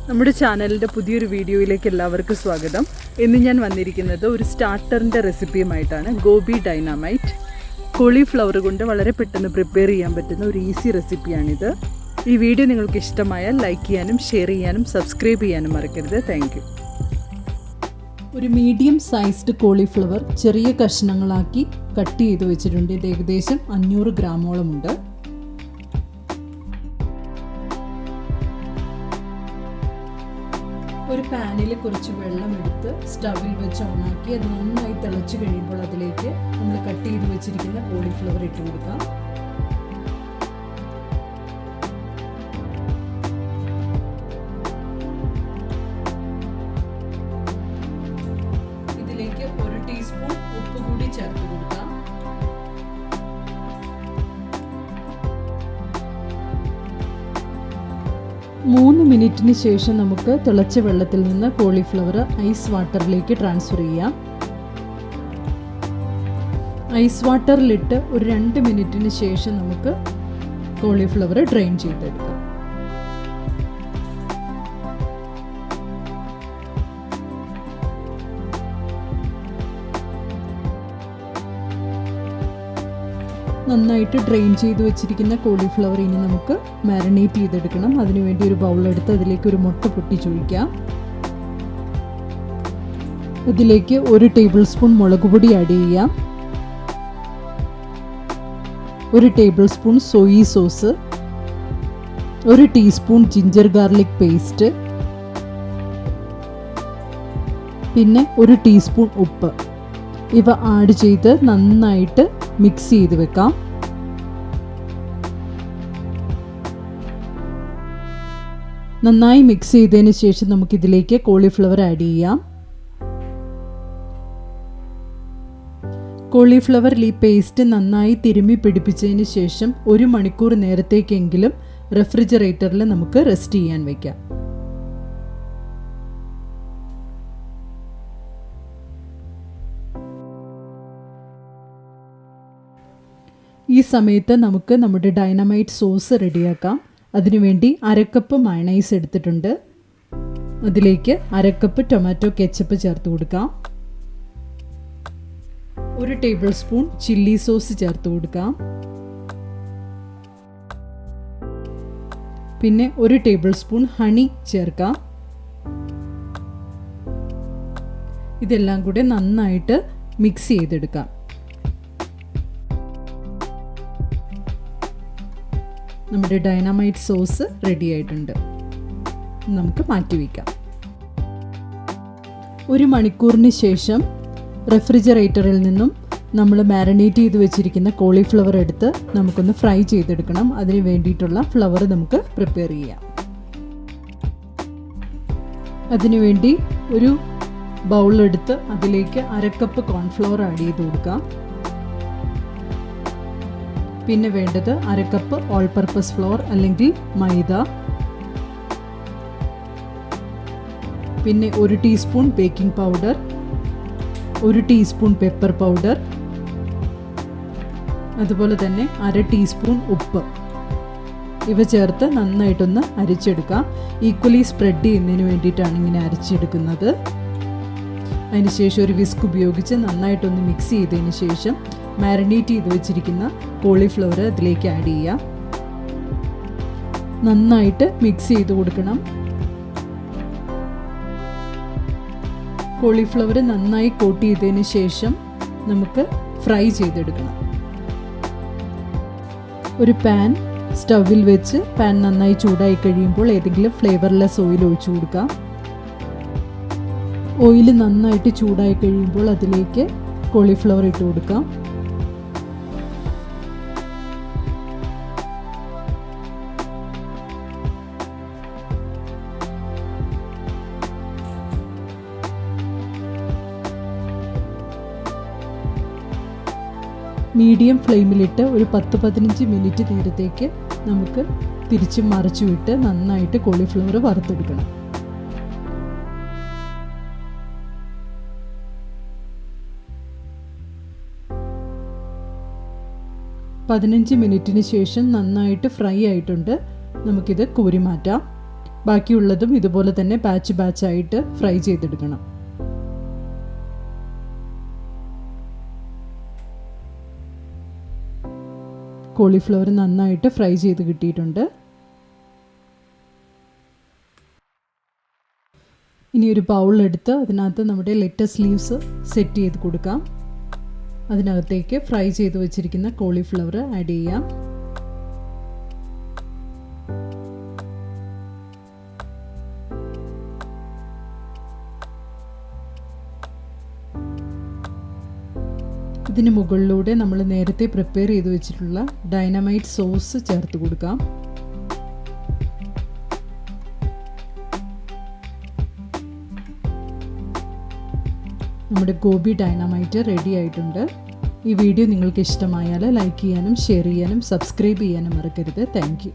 നമ്മുടെ ചാനലിൻ്റെ പുതിയൊരു വീഡിയോയിലേക്ക് എല്ലാവർക്കും സ്വാഗതം. ഇന്ന് ഞാൻ വന്നിരിക്കുന്നത് ഒരു സ്റ്റാർട്ടറിൻ്റെ റെസിപ്പിയുമായിട്ടാണ്. ഗോബി ഡൈനാമൈറ്റ് കോളിഫ്ലവർ കൊണ്ട് വളരെ പെട്ടെന്ന് പ്രിപ്പയർ ചെയ്യാൻ പറ്റുന്ന ഒരു ഈസി റെസിപ്പിയാണിത്. ഈ വീഡിയോ നിങ്ങൾക്ക് ഇഷ്ടമായാൽ ലൈക്ക് ചെയ്യാനും ഷെയർ ചെയ്യാനും സബ്സ്ക്രൈബ് ചെയ്യാനും മറക്കരുത്. Thank you. ഒരു മീഡിയം സൈസ്ഡ് കോളിഫ്ലവർ ചെറിയ കഷ്ണങ്ങളാക്കി കട്ട് ചെയ്ത് വെച്ചിട്ടുണ്ട്. ഇത് ഏകദേശം 500 ഗ്രാമോളമുണ്ട്. ഒരു പാനിൽ കുറച്ച് വെള്ളം എടുത്ത് സ്റ്റവിൽ വെച്ച് ഓണാക്കി അത് നന്നായി തിളച്ച് കഴിയുമ്പോൾ അതിലേക്ക് നമ്മൾ കട്ട് ചെയ്ത് വെച്ചിരിക്കുന്ന കോളിഫ്ലവർ ഇട്ട് കൊടുക്കാം. ഇതിലേക്ക് 1 ടീസ്പൂൺ ഉപ്പ് കൂടി ചേർത്ത് കൊടുക്കാം. മൂന്ന് മിനിറ്റിന് ശേഷം നമുക്ക് തിളച്ച വെള്ളത്തിൽ നിന്ന് കോളിഫ്ലവർ ഐസ് വാട്ടറിലേക്ക് ട്രാൻസ്ഫർ ചെയ്യാം. ഐസ് വാട്ടറിലിട്ട് ഒരു 2 മിനിറ്റിന് ശേഷം നമുക്ക് കോളിഫ്ലവർ ഡ്രെയിൻ ചെയ്തെടുക്കാം. നന്നായിട്ട് ഡ്രെയിൻ ചെയ്ത് വെച്ചിരിക്കുന്ന കോളിഫ്ലവർ ഇനി നമുക്ക് മാരിനേറ്റ് ചെയ്തെടുക്കണം. അതിനുവേണ്ടി ഒരു ബൗളെടുത്ത് അതിലേക്ക് ഒരു മുട്ട പൊട്ടിച്ചൊഴിക്കാം. ഇതിലേക്ക് 1 ടേബിൾ സ്പൂൺ മുളക് പൊടി ആഡ് ചെയ്യാം. 1 tablespoon soy sauce, 1 teaspoon ginger garlic paste, പിന്നെ 1 ടീസ്പൂൺ ഉപ്പ്. ഇവ ആഡ് ചെയ്ത് നന്നായിട്ട് മിക്സ് ചെയ്ത് വെക്കാം. നന്നായി മിക്സ് ചെയ്തതിന് ശേഷം നമുക്കിതിലേക്ക് കോളിഫ്ലവർ ആഡ് ചെയ്യാം. കോളിഫ്ലവറിൽ ഈ പേസ്റ്റ് നന്നായി തിരുമ്മി പിടിപ്പിച്ചതിന് ശേഷം 1 മണിക്കൂർ നേരത്തേക്കെങ്കിലും റെഫ്രിജറേറ്ററിൽ നമുക്ക് റെസ്റ്റ് ചെയ്യാൻ വയ്ക്കാം. ഈ സമയത്ത് നമുക്ക് നമ്മുടെ ഡൈനമൈറ്റ് സോസ് റെഡിയാക്കാം. അതിനുവേണ്ടി 1/2 കപ്പ് മയണൈസ് എടുത്തിട്ടുണ്ട്. അതിലേക്ക് 1/2 കപ്പ് ടൊമാറ്റോ കെച്ചപ്പ് ചേർത്ത് കൊടുക്കാം. 1 ടേബിൾ സ്പൂൺ ചില്ലി സോസ് ചേർത്ത് കൊടുക്കാം. പിന്നെ 1 ടേബിൾ സ്പൂൺ ഹണി ചേർക്കാം. ഇതെല്ലാം കൂടെ നന്നായിട്ട് മിക്സ് ചെയ്തെടുക്കാം. നമ്മുടെ ഡൈനാമൈറ്റ് സോസ് റെഡി ആയിട്ടുണ്ട്. നമുക്ക് മാറ്റി വയ്ക്കാം. 1 മണിക്കൂറിന് ശേഷം റെഫ്രിജറേറ്ററിൽ നിന്നും നമ്മൾ മാരിനേറ്റ് ചെയ്ത് വെച്ചിരിക്കുന്ന കോളിഫ്ലവർ എടുത്ത് നമുക്കൊന്ന് ഫ്രൈ ചെയ്തെടുക്കണം. അതിന് വേണ്ടിയിട്ടുള്ള ഫ്ലവർ നമുക്ക് പ്രിപ്പയർ ചെയ്യാം. അതിനുവേണ്ടി ഒരു ബൗളെടുത്ത് അതിലേക്ക് 1/2 കപ്പ് കോൺഫ്ലവർ ആഡ് ചെയ്ത് കൊടുക്കാം. പിന്നെ വേണ്ടത് 1/2 കപ്പ് ഓൾ പർപ്പസ് ഫ്ലോർ അല്ലെങ്കിൽ മൈദ, പിന്നെ 1 teaspoon baking powder, 1 teaspoon pepper powder, അതുപോലെ തന്നെ 1/2 ടീസ്പൂൺ ഉപ്പ്. ഇവ ചേർത്ത് നന്നായിട്ടൊന്ന് അരച്ചെടുക്കാം. ഈക്വലി സ്പ്രെഡ് ചെയ്യുന്നതിന് വേണ്ടിയിട്ടാണ് ഇങ്ങനെ അരച്ചെടുക്കുന്നത്. അതിനുശേഷം ഒരു വിസ്ക് ഉപയോഗിച്ച് നന്നായിട്ടൊന്ന് മിക്സ് ചെയ്തതിന് ശേഷം മാരിനേറ്റ് ചെയ്ത് വെച്ചിരിക്കുന്ന കോളിഫ്ലവർ അതിലേക്ക് ആഡ് ചെയ്യാം. നന്നായിട്ട് മിക്സ് ചെയ്ത് കൊടുക്കണം. കോളിഫ്ലവർ നന്നായി കോട്ട് ചെയ്തതിന് ശേഷം നമുക്ക് ഫ്രൈ ചെയ്തെടുക്കണം. ഒരു പാൻ സ്റ്റവിൽ വെച്ച് പാൻ നന്നായി ചൂടായി കഴിയുമ്പോൾ ഏതെങ്കിലും ഫ്ലേവർലെസ് ഓയിൽ ഒഴിച്ചു കൊടുക്കാം. ഓയിൽ നന്നായിട്ട് ചൂടായി കഴിയുമ്പോൾ അതിലേക്ക് കോളിഫ്ലവർ ഇട്ട് കൊടുക്കാം. മീഡിയം ഫ്ലെയിമിലിട്ട് ഒരു 10-15 മിനിറ്റ് നേരത്തേക്ക് നമുക്ക് തിരിച്ചും മറിച്ചും ഇട്ട് നന്നായിട്ട് കോളിഫ്ലവർ വറുത്തെടുക്കണം. 15 മിനിറ്റിന് ശേഷം നന്നായിട്ട് ഫ്രൈ ആയിട്ടുണ്ട്. നമുക്കിത് കോരി മാറ്റാം. ബാക്കിയുള്ളതും ഇതുപോലെ തന്നെ ബാച്ചായിട്ട് ഫ്രൈ ചെയ്തെടുക്കണം. കോളിഫ്ലവർ നന്നായിട്ട് ഫ്രൈ ചെയ്ത് കിട്ടിയിട്ടുണ്ട്. ഇനി ഒരു ബൗളെടുത്ത് അതിനകത്ത് നമ്മുടെ ലെറ്റസ് ലീവ്സ് സെറ്റ് ചെയ്ത് കൊടുക്കാം. അതിനകത്തേക്ക് ഫ്രൈ ചെയ്ത് വെച്ചിരിക്കുന്ന കോളിഫ്ലവർ ആഡ് ചെയ്യാം. ഇതിന് മുകളിലൂടെ നമ്മൾ നേരത്തെ പ്രിപ്പയർ ചെയ്ത് വെച്ചിട്ടുള്ള ഡൈനമൈറ്റ് സോസ് ചേർത്ത് കൊടുക്കാം. നമ്മുടെ ഗോബി ഡൈനാമൈറ്റ് റെഡി ആയിട്ടുണ്ട്. ഈ വീഡിയോ നിങ്ങൾക്ക് ഇഷ്ടമായാൽ ലൈക്ക് ചെയ്യാനും ഷെയർ ചെയ്യാനും സബ്സ്ക്രൈബ് ചെയ്യാനും മറക്കരുത്. Thank you.